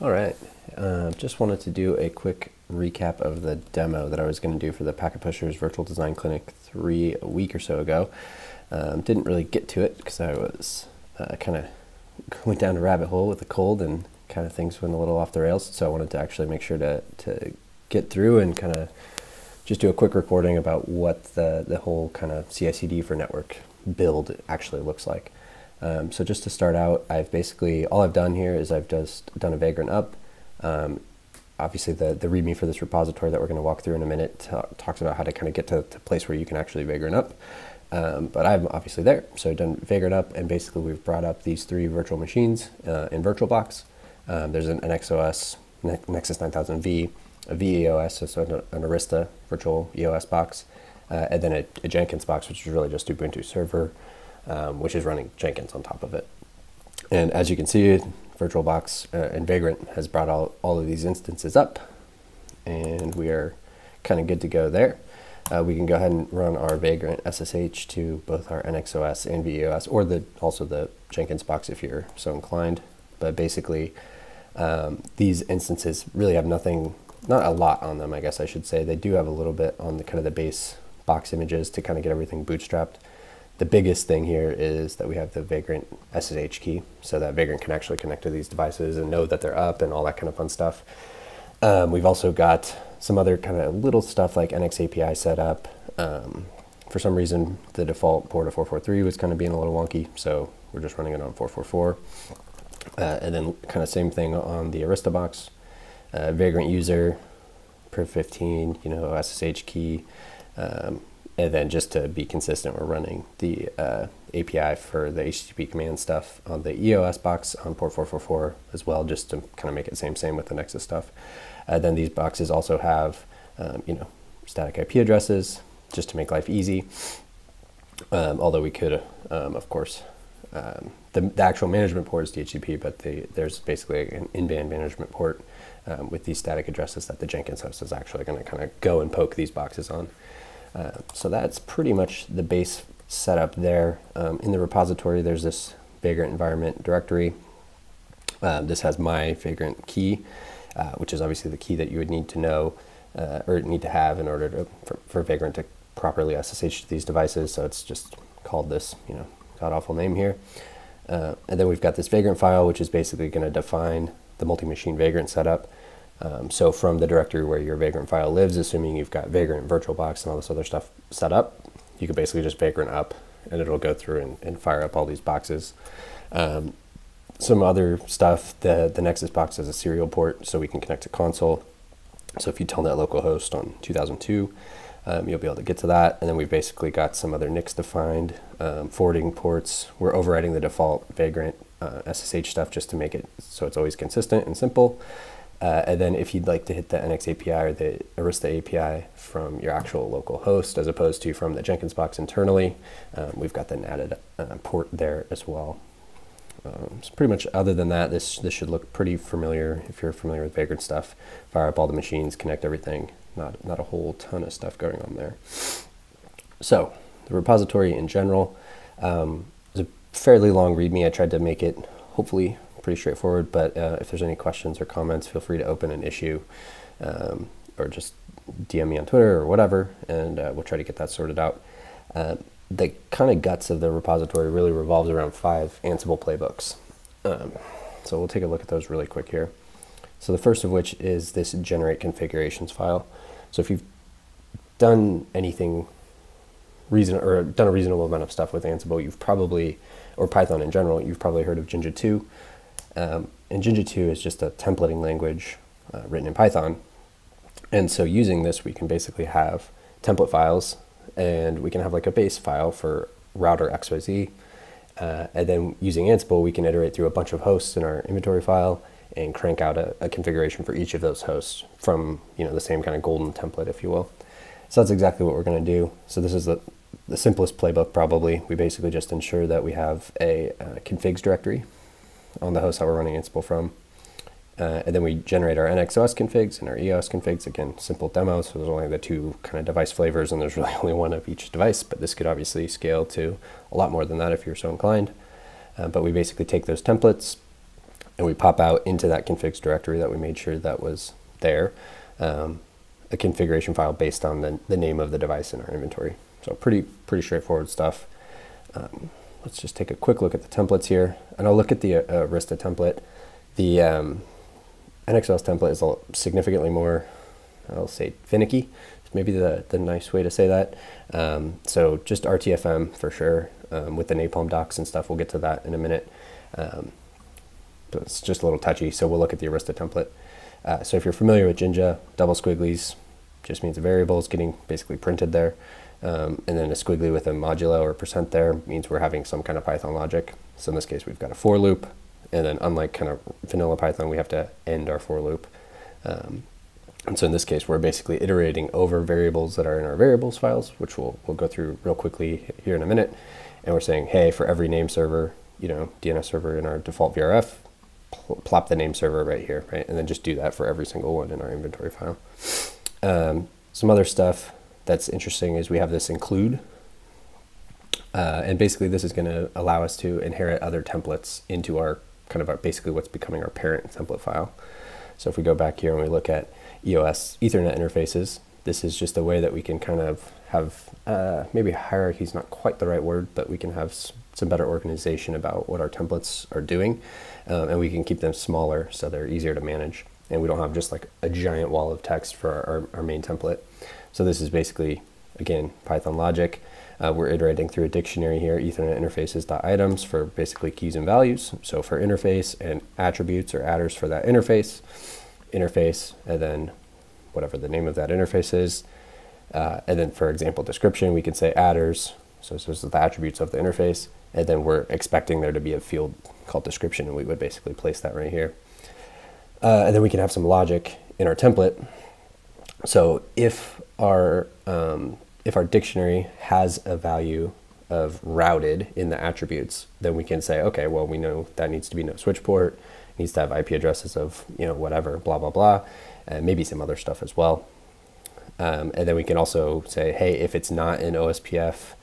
All right, just wanted to do a quick recap of the demo that I was going to do for the Packet Pushers Virtual Design Clinic 3 a week or so ago. Didn't really get to it because I was kind of went down a rabbit hole with a cold and kind of things went a little off the rails. So I wanted to actually make sure to get through and kind of just do a quick recording about what the whole kind of CI/CD for network build actually looks like. So just to start out, all I've done here is I've just done a vagrant up. Obviously the README for this repository that we're going to walk through in a minute talks about how to kind of get to the place where you can actually vagrant up. But I'm obviously there. So I've done vagrant up, and basically we've brought up these 3 virtual machines in VirtualBox. There's an NXOS, Nexus 9000V, a VEOS, so an Arista virtual EOS box, and then a Jenkins box, which is really just Ubuntu server, which is running Jenkins on top of it. And as you can see, VirtualBox and Vagrant has brought all of these instances up, and we are kind of good to go there. We can go ahead and run our Vagrant SSH to both our NXOS and VEOS, or also the Jenkins box if you're so inclined. But basically, these instances really have not a lot on them, I guess I should say. They do have a little bit on the kind of the base box images to kind of get everything bootstrapped. The biggest thing here is that we have the Vagrant SSH key, so that Vagrant can actually connect to these devices and know that they're up and all that kind of fun stuff. We've also got some other kind of little stuff like NX API set up. For some reason, the default port of 443 was kind of being a little wonky, so we're just running it on 444. And then kind of same thing on the Arista box. Vagrant user, per 15, SSH key. And then just to be consistent, we're running the API for the HTTP command stuff on the EOS box on port 444 as well, just to kind of make it same with the Nexus stuff. Then these boxes also have, static IP addresses, just to make life easy. Although we could, of course, the actual management port is DHCP, but there's basically an in-band management port with these static addresses that the Jenkins host is actually going to kind of go and poke these boxes on. So that's pretty much the base setup there. In the repository, there's this Vagrant environment directory. This has my Vagrant key, which is obviously the key that you would need to know or need to have in order for Vagrant to properly SSH to these devices. So it's just called this, god-awful name here. And then we've got this Vagrant file, which is basically going to define the multi-machine Vagrant setup. So from the directory where your Vagrant file lives, assuming you've got Vagrant, VirtualBox, and all this other stuff set up, you could basically just Vagrant up, and it'll go through and fire up all these boxes. Some other stuff, the Nexus box has a serial port, so we can connect to console. So if you telnet localhost on 2002, you'll be able to get to that. And then we've basically got some other NICs defined, forwarding ports. We're overriding the default Vagrant SSH stuff just to make it so it's always consistent and simple. And then if you'd like to hit the NX API or the Arista API from your actual local host as opposed to from the Jenkins box internally, we've got the added port there as well. So pretty much other than that, this should look pretty familiar if you're familiar with Vagrant stuff. Fire up all the machines, connect everything. Not a whole ton of stuff going on there. So the repository in general is a fairly long README. I tried to make it hopefully pretty straightforward, but if there's any questions or comments, feel free to open an issue or just DM me on Twitter or whatever, and we'll try to get that sorted out. The kind of guts of the repository really revolves around 5 Ansible playbooks. So we'll take a look at those really quick here. So the first of which is this generate configurations file. So if you've done anything or done a reasonable amount of stuff with Ansible, you've probably, or Python in general, you've probably heard of Jinja 2. And Jinja 2 is just a templating language written in Python. And so using this, we can basically have template files, and we can have like a base file for router XYZ. And then using Ansible, we can iterate through a bunch of hosts in our inventory file and crank out a configuration for each of those hosts from the same kind of golden template, if you will. So that's exactly what we're going to do. So this is the simplest playbook probably. We basically just ensure that we have a configs directory on the host that we're running Ansible from. And then we generate our NXOS configs and our EOS configs. Again, simple demos, so there's only the 2 kind of device flavors, and there's really only one of each device, but this could obviously scale to a lot more than that if you're so inclined. But we basically take those templates, and we pop out into that configs directory that we made sure that was there, a configuration file based on the name of the device in our inventory. So pretty straightforward stuff. Let's just take a quick look at the templates here, and I'll look at the Arista template. The NXOS template is significantly more, I'll say, finicky. Maybe the nice way to say that. So just RTFM for sure, with the napalm docs and stuff. We'll get to that in a minute. But it's just a little touchy, so we'll look at the Arista template. So if you're familiar with Jinja, double squigglies just means a variable is getting basically printed there. And then a squiggly with a modulo or percent there means we're having some kind of Python logic. So in this case, we've got a for loop, and then unlike kind of vanilla Python, we have to end our for loop. And so in this case, we're basically iterating over variables that are in our variables files, which we'll go through real quickly here in a minute. And we're saying, hey, for every name server, DNS server in our default VRF, plop the name server right here, right? And then just do that for every single one in our inventory file. Some other stuff that's interesting is we have this include. And basically this is going to allow us to inherit other templates into our basically what's becoming our parent template file. So if we go back here and we look at EOS Ethernet interfaces, this is just a way that we can kind of have, maybe hierarchy is not quite the right word, but we can have some better organization about what our templates are doing. And we can keep them smaller so they're easier to manage. And we don't have just like a giant wall of text for our main template. So this is basically, again, Python logic. We're iterating through a dictionary here, Ethernet interfaces.items for basically keys and values. So for interface and attributes or adders for that interface, and then whatever the name of that interface is. And then for example description, we can say adders. So this is the attributes of the interface. And then we're expecting there to be a field called description, and we would basically place that right here. And then we can have some logic in our template. So if our dictionary has a value of routed in the attributes, then we can say, okay, well, we know that needs to be no switch port, needs to have IP addresses of, whatever, blah, blah, blah, and maybe some other stuff as well. And then we can also say, hey, if it's not an OSPF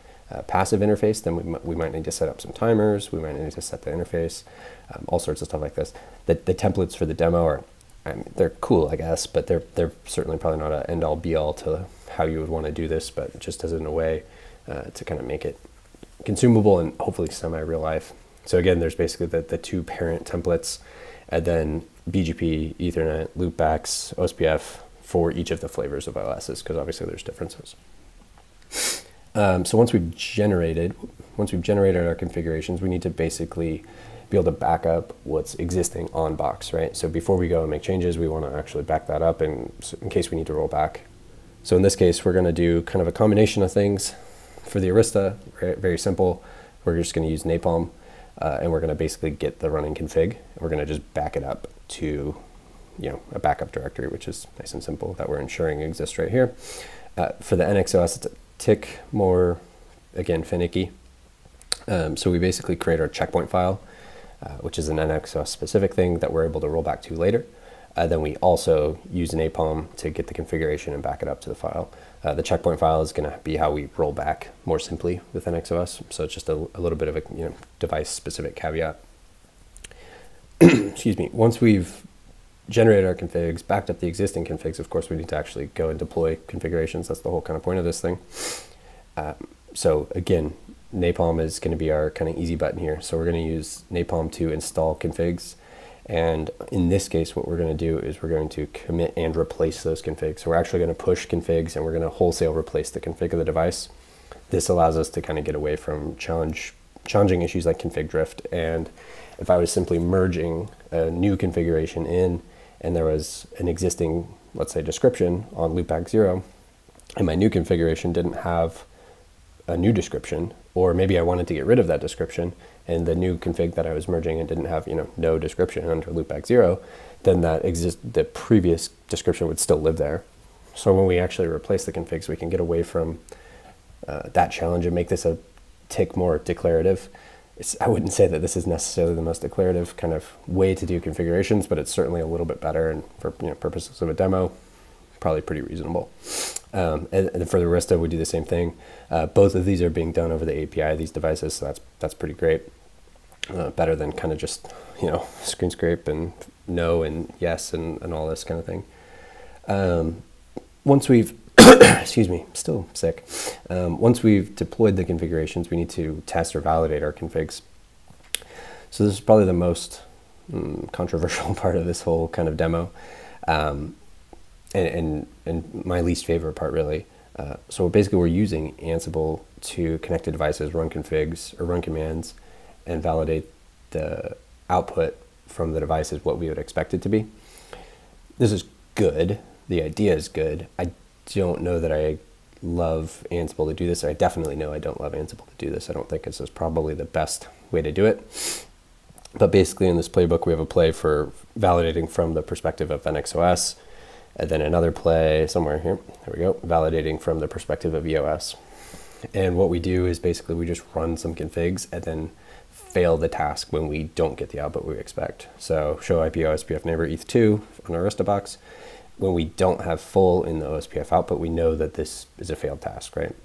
passive interface, then we might need to set up some timers, we might need to set the interface, all sorts of stuff like this. The templates for the demo are, they're cool, I guess, but they're certainly probably not an end-all be-all to how you would want to do this, but just as in a way to kind of make it consumable and hopefully semi-real life. So again, there's basically the two parent templates, and then BGP, Ethernet, loopbacks, OSPF for each of the flavors of OSs, because obviously there's differences. So once we've generated our configurations, we need to basically be able to back up what's existing on box, right? So before we go and make changes, we want to actually back that up in case we need to roll back. So in this case, we're going to do kind of a combination of things. For the Arista, very simple. We're just going to use napalm, and we're going to basically get the running config, and we're going to just back it up to a backup directory, which is nice and simple, that we're ensuring exists right here. For the NXOS, it's a tick more, again, finicky. So we basically create our checkpoint file, which is an NXOS specific thing that we're able to roll back to later. Then we also use napalm to get the configuration and back it up to the file. The checkpoint file is going to be how we roll back more simply with NXOS. So it's just a little bit of a device specific caveat. Excuse me. Once we've generated our configs, backed up the existing configs, of course we need to actually go and deploy configurations. That's the whole kind of point of this thing. So again, napalm is going to be our kind of easy button here. So we're going to use napalm to install configs. And in this case, what we're going to do is we're going to commit and replace those configs. So we're actually going to push configs, and we're going to wholesale replace the config of the device. This allows us to kind of get away from challenging issues like config drift. And if I was simply merging a new configuration in, and there was an existing, let's say, description on loopback 0, and my new configuration didn't have a new description, or maybe I wanted to get rid of that description, and the new config that I was merging and didn't have no description under loopback 0, then the previous description would still live there. So when we actually replace the configs, we can get away from that challenge and make this a tick more declarative. I wouldn't say that this is necessarily the most declarative kind of way to do configurations, but it's certainly a little bit better, and for purposes of a demo, probably pretty reasonable. And for the Arista, we do the same thing. Both of these are being done over the API of these devices, so that's pretty great. Better than kind of just screen scrape and no and yes and all this kind of thing. Once we've, excuse me, still sick. Once we've deployed the configurations, we need to test or validate our configs. So this is probably the most controversial part of this whole kind of demo, and my least favorite part, really. So basically we're using Ansible to connect to devices, run configs or run commands, and validate the output from the device is what we would expect it to be. This is good. The idea is good. I don't know that I love Ansible to do this. I definitely know I don't love Ansible to do this. I don't think this is probably the best way to do it. But basically in this playbook, we have a play for validating from the perspective of NXOS, and then another play somewhere here, there we go, validating from the perspective of EOS. And what we do is basically we just run some configs and then fail the task when we don't get the output we expect. So show IP OSPF neighbor ETH2 on our Arista box. When we don't have full in the OSPF output, we know that this is a failed task, right?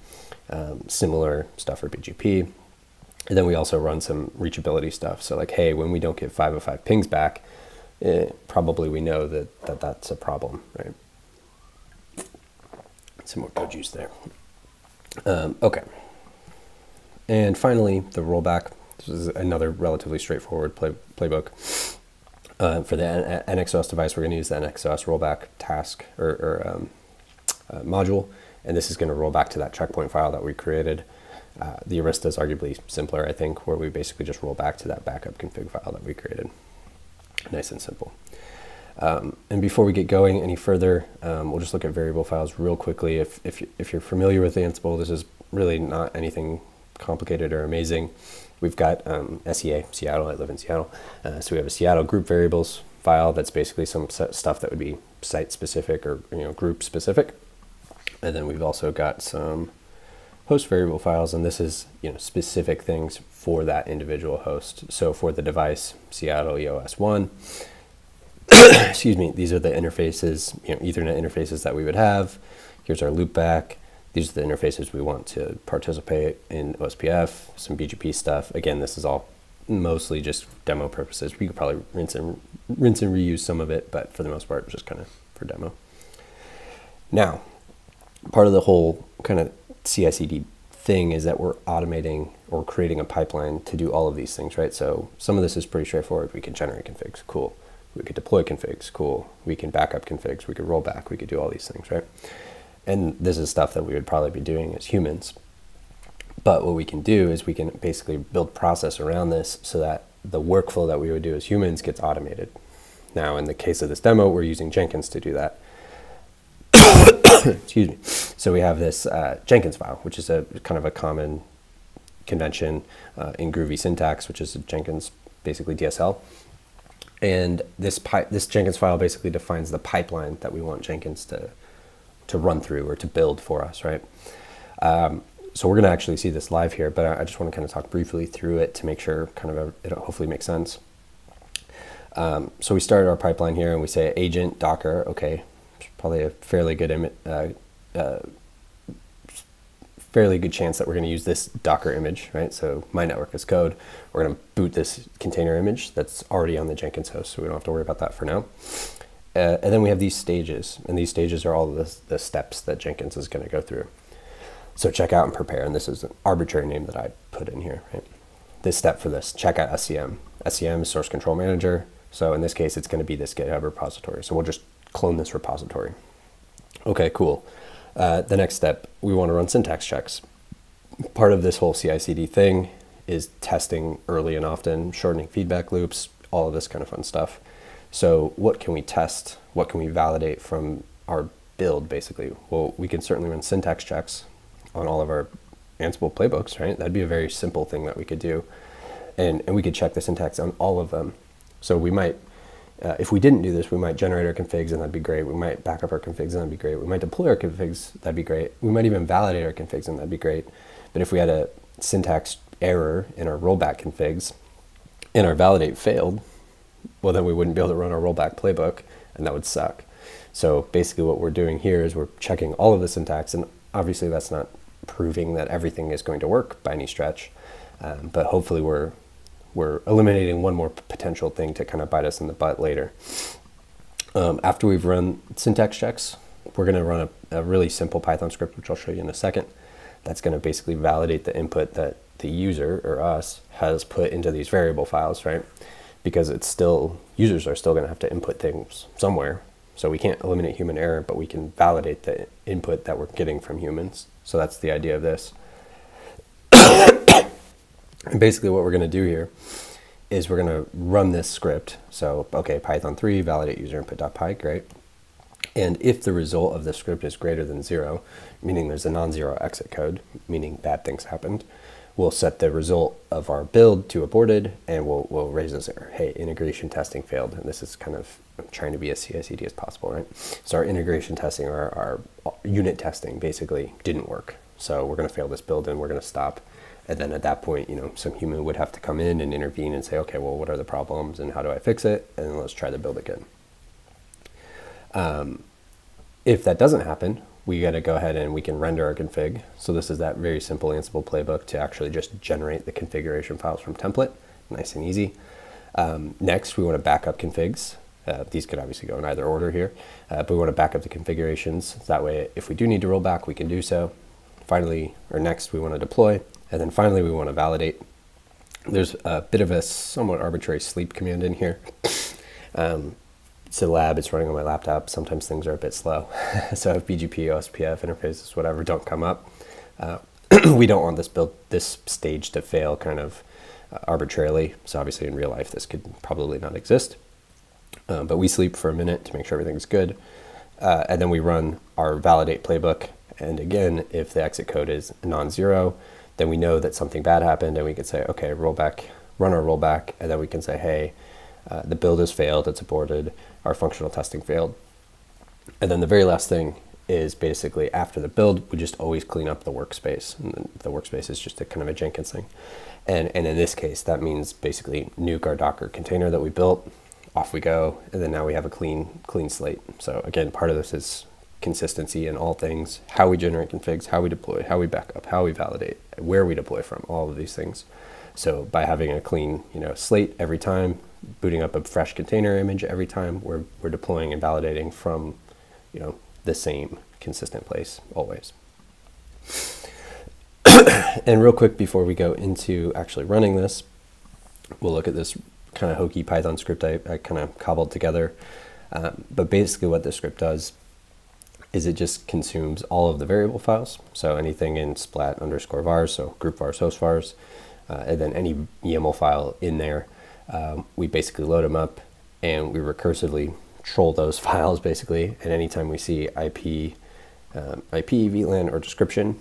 Similar stuff for BGP. And then we also run some reachability stuff. So like, hey, when we don't get 505 pings back, probably we know that that's a problem, right? Some more code juice there. Okay. And finally, the rollback. This is another relatively straightforward playbook. For the NXOS device, we're going to use the NXOS rollback task or module, and this is going to roll back to that checkpoint file that we created. The Arista is arguably simpler, I think, where we basically just roll back to that backup config file that we created. Nice and simple. And before we get going any further, we'll just look at variable files real quickly. If you're familiar with Ansible, this is really not anything complicated or amazing. We've got SEA, Seattle. I live in Seattle. So we have a Seattle group variables file that's basically some stuff that would be site specific or group specific. And then we've also got some host variable files, and this is specific things for that individual host. So for the device, Seattle EOS 1, excuse me, these are the interfaces, Ethernet interfaces that we would have. Here's our loopback. These are the interfaces we want to participate in OSPF, some BGP stuff. Again, this is all mostly just demo purposes. We could probably rinse and reuse some of it, but for the most part, just kind of for demo. Now, part of the whole kind of CI/CD thing is that we're automating or creating a pipeline to do all of these things, right? So some of this is pretty straightforward. We can generate configs, cool. We could deploy configs, cool. We can back up configs, we could roll back, we could do all these things, right? And this is stuff that we would probably be doing as humans. But what we can do is we can basically build process around this so that the workflow that we would do as humans gets automated. Now, in the case of this demo, we're using Jenkins to do that. Excuse me. So we have this Jenkins file, which is a kind of a common convention in Groovy syntax, which is a Jenkins, basically DSL. And this Jenkins file basically defines the pipeline that we want Jenkins to run through or to build for us, right? So we're going to actually see this live here, but I just want to kind of talk briefly through it to make sure it hopefully makes sense. So we started our pipeline here and we say agent Docker, okay, probably a fairly good chance that we're going to use this Docker image, right? So my network is code. We're going to boot this container image that's already on the Jenkins host, so we don't have to worry about that for now. And then we have these stages, and these stages are all the steps that Jenkins is going to go through. So check out and prepare, and this is an arbitrary name that I put in here, right? This step for this, check out SCM. SCM is source control manager. So in this case, it's going to be this GitHub repository. So we'll just clone this repository. Okay, cool. The next step, we want to run syntax checks. Part of this whole CI/CD thing is testing early and often, shortening feedback loops, all of this kind of fun stuff. So what can we test? What can we validate from our build, basically? Well, we can certainly run syntax checks on all of our Ansible playbooks, right? That'd be a very simple thing that we could do. And we could check the syntax on all of them. So we might, if we didn't do this, we might generate our configs and that'd be great. We might back up our configs and that'd be great. We might deploy our configs, that'd be great. We might even validate our configs and that'd be great. But if we had a syntax error in our rollback configs and our validate failed, well, then we wouldn't be able to run our rollback playbook, and that would suck. So basically what we're doing here is we're checking all of the syntax, and obviously that's not proving that everything is going to work by any stretch, but hopefully we're we're eliminating one more potential thing to kind of bite us in the butt later. After we've run syntax checks, we're going to run a really simple Python script, which I'll show you in a second. That's going to basically validate the input that the user, or us, has put into these variable files, right? Because it's still, users are still going to have to input things somewhere. So we can't eliminate human error, but we can validate the input that we're getting from humans. So that's the idea of this. And basically what we're going to do here is we're going to run this script. So, okay, Python 3, validate user input.py, great. And if the result of the script is greater than 0, meaning there's a non-zero exit code, meaning bad things happened, we'll set the result of our build to aborted, and we'll raise this error. Hey, integration testing failed. And this is kind of, I'm trying to be as CI/CD as possible, right? So our integration testing, or our unit testing basically didn't work. So we're going to fail this build and we're going to stop. And then at that point, some human would have to come in and intervene and say, okay, well, what are the problems and how do I fix it? And then let's try the build again. If that doesn't happen, we got to go ahead and we can render our config. So this is that very simple Ansible playbook to actually just generate the configuration files from template. Nice and easy. Next, we want to back up configs. These could obviously go in either order here, but we want to back up the configurations. That way, if we do need to roll back, we can do so. Finally, or next, we want to deploy. And then finally, we want to validate. There's a bit of a somewhat arbitrary sleep command in here. It's a lab, it's running on my laptop. Sometimes things are a bit slow. So if BGP, OSPF, interfaces, whatever, don't come up, we don't want this stage to fail kind of arbitrarily. So obviously in real life, this could probably not exist. But we sleep for a minute to make sure everything's good. And then we run our validate playbook. And again, if the exit code is non-zero, then we know that something bad happened, and we can say, okay, rollback, run our rollback, and then we can say, hey, the build has failed, it's aborted, our functional testing failed. And then the very last thing is basically after the build, we just always clean up the workspace. And the workspace is just a kind of a Jenkins thing. And in this case, that means basically nuke our Docker container that we built, off we go, and then now we have a clean slate. So again, part of this is consistency in all things, how we generate configs, how we deploy, how we back up, how we validate, where we deploy from, all of these things. So by having a clean, slate every time, booting up a fresh container image every time, we're deploying and validating from, the same consistent place always. And real quick before we go into actually running this, we'll look at this kind of hokey Python script I kind of cobbled together. But basically what this script does is it just consumes all of the variable files. So anything in splat_vars, so group vars, host vars, and then any YAML file in there, we basically load them up and we recursively troll those files basically. And anytime we see IP, VLAN, or description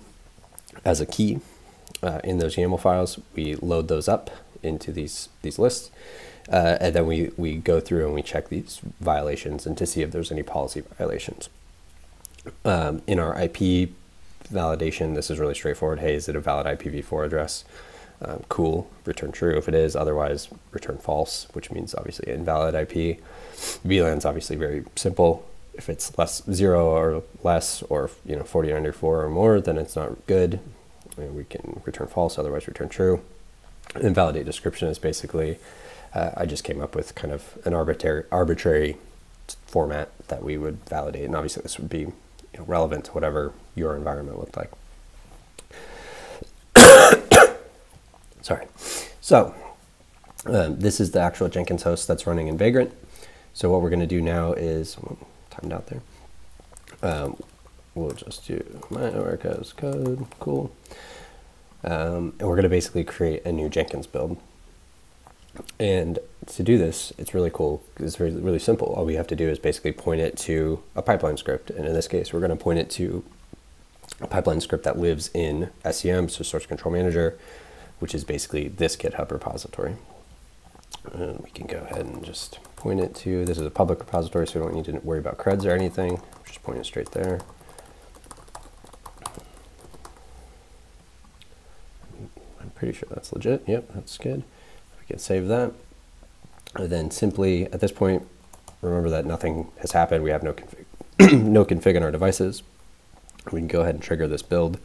as a key in those YAML files, we load those up into these lists. And then we go through and we check these violations and to see if there's any policy violations. In our IP validation, this is really straightforward. Hey, is it a valid IPv4 address? Cool, return true if it is, otherwise return false, which means obviously invalid IP. VLAN's obviously very simple. If it's 0 or less, or 4094 or more, then it's not good. We can return false, otherwise return true. And validate description is basically, I just came up with kind of an arbitrary format that we would validate, and obviously this would be relevant to whatever your environment looked like. Sorry. So this is the actual Jenkins host that's running in Vagrant. So what we're going to do now is, timed out there. We'll just do my work as code, cool. And we're going to basically create a new Jenkins build. And to do this, it's really cool. It's really simple. All we have to do is basically point it to a pipeline script. And in this case, we're going to point it to a pipeline script that lives in SCM, so Source Control Manager, which is basically this GitHub repository. And we can go ahead and just point it to, this is a public repository, so we don't need to worry about creds or anything. Just point it straight there. I'm pretty sure that's legit. Yep, that's good. We can save that. And then simply, at this point, remember that nothing has happened. We have no config, no config on our devices. We can go ahead and trigger this build.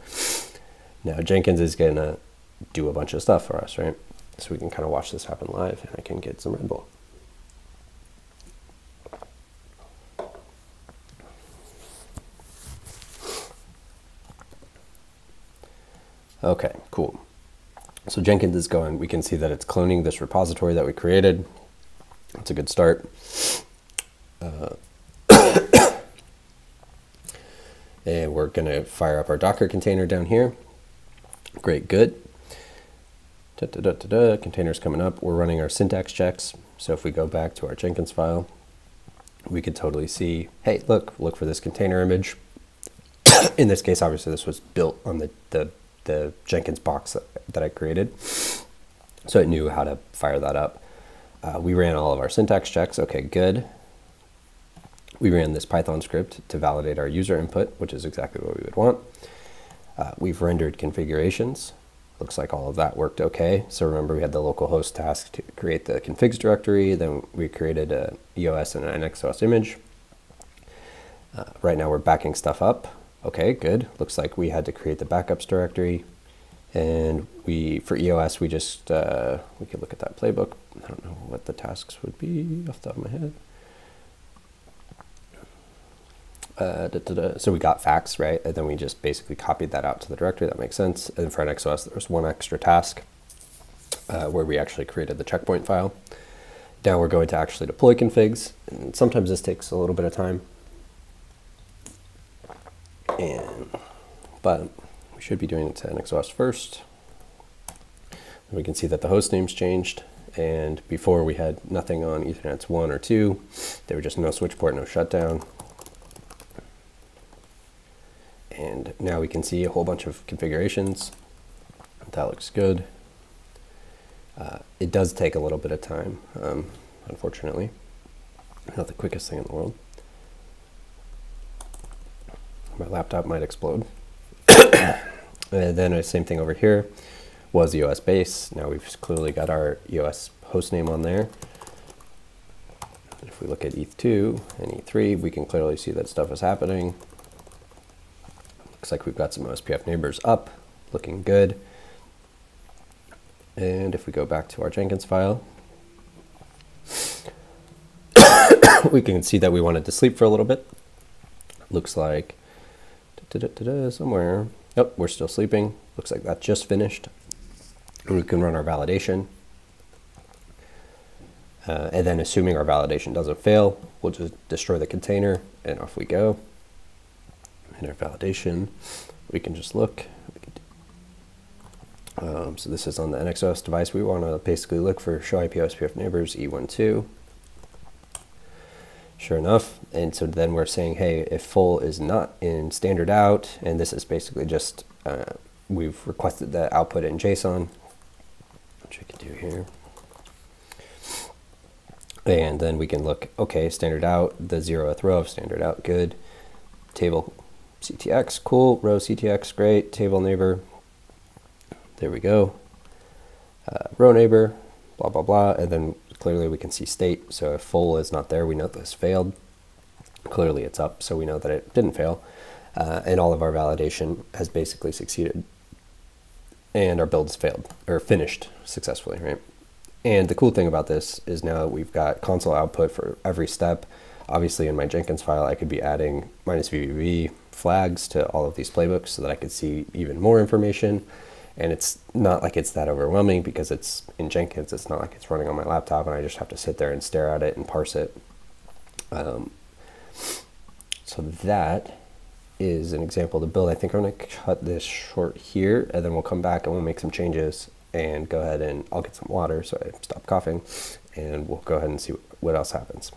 Now Jenkins is going to do a bunch of stuff for us, right? so we can kind of watch this happen live, and I can get some Red Bull. Okay, cool. So Jenkins is going, we can see that it's cloning this repository that we created. That's a good start. And we're going to fire up our Docker container down here. Great, good. Container's coming up. We're running our syntax checks. So if we go back to our Jenkins file, we could totally see, hey, look for this container image. In this case, obviously, this was built on the Jenkins box that I created. So it knew how to fire that up. We ran all of our syntax checks. Okay, good. We ran this Python script to validate our user input, which is exactly what we would want. We've rendered configurations. Looks like all of that worked okay. So remember, we had the localhost task to create the configs directory. Then we created a EOS and an NXOS image. Right now we're backing stuff up. Okay, good. Looks like we had to create the backups directory. And for EOS, we just, we could look at that playbook. I don't know what the tasks would be off the top of my head. So we got facts, right? And then we just basically copied that out to the directory. That makes sense. And for NXOS, there was one extra task where we actually created the checkpoint file. Now we're going to actually deploy configs. And sometimes this takes a little bit of time. But we should be doing it to NXOS first. And we can see that the host name's changed. And before we had nothing on Ethernets 1 or 2. There were just no switch port, no shutdown. And now we can see a whole bunch of configurations. That looks good. It does take a little bit of time, unfortunately. Not the quickest thing in the world. My laptop might explode. And then the same thing over here was EOS base. Now we've clearly got our EOS hostname on there. If we look at ETH2 and ETH3, we can clearly see that stuff is happening. Looks like we've got some OSPF neighbors up, looking good. And if we go back to our Jenkins file, we can see that we wanted to sleep for a little bit. Looks like somewhere. Oh, we're still sleeping. Looks like that just finished. And we can run our validation. And then assuming our validation doesn't fail, we'll just destroy the container and off we go. In our validation, we can just look. So this is on the NXOS device. We want to basically look for show IP OSPF neighbors E12. Sure enough. And so then we're saying, hey, if full is not in standard out, and this is basically just, we've requested the output in JSON, which we can do here. And then we can look, okay, standard out, the 0th row of standard out, good. Table CTX, cool. Row CTX, great. Table neighbor, there we go. Row neighbor, blah, blah, blah. And then clearly we can see state. So if full is not there, we know this failed. Clearly it's up, so we know that it didn't fail. And all of our validation has basically succeeded. And our build's failed, or finished successfully, right? And the cool thing about this is now we've got console output for every step. Obviously in my Jenkins file, I could be adding -VVV flags to all of these playbooks so that I could see even more information. And it's not like it's that overwhelming because it's in Jenkins. It's not like it's running on my laptop and I just have to sit there and stare at it and parse it. So that is an example of the build. I think I'm going to cut this short here, and then we'll come back and we'll make some changes and go ahead and I'll get some water so I stop coughing, and we'll go ahead and see what else happens.